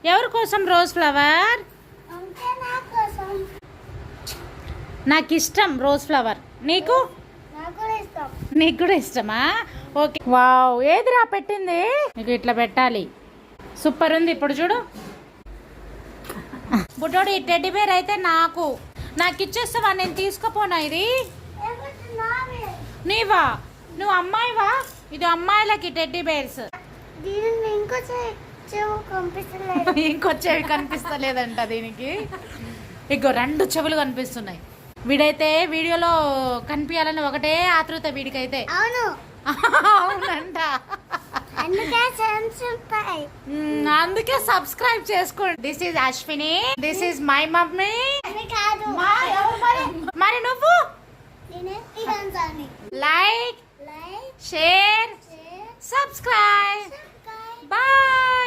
ఎవరి కోసం rose flower? నాకు ఇష్టం రోజ్ ఫ్లవర్. నీకు? నీకు కూడా ఇష్టమా? ఓకే. వావ్, ఏదిరా పెట్టింది? నీకు ఇట్లా పెట్టాలి. సూపర్ ఉంది. ఇప్పుడు చూడు బుడ్డోడు, ఈ టెడ్డీ బేర్ అయితే నాకు ఇచ్చేస్తావా? నేను తీసుకుపోనా? ఇది నీవా? నువ్వు అమ్మాయివా? ఇది అమ్మాయిలకి టెడ్డీ బేర్స్. ఇంకో చెవి కనిపిస్తలేదంట దీనికి. ఇగో 2 చెవులు కనిపిస్తున్నాయి. వీడైతే వీడియోలో కనిపించాలని ఒకటే ఆతృత వీడికైతే. అవునంట. అందుకే సబ్స్క్రైబ్ చేసుకోండి. This is Ashwini, this is my mummy. మరి నువ్వు లైక్, షేర్, సబ్స్క్రైబ్. బాయ్.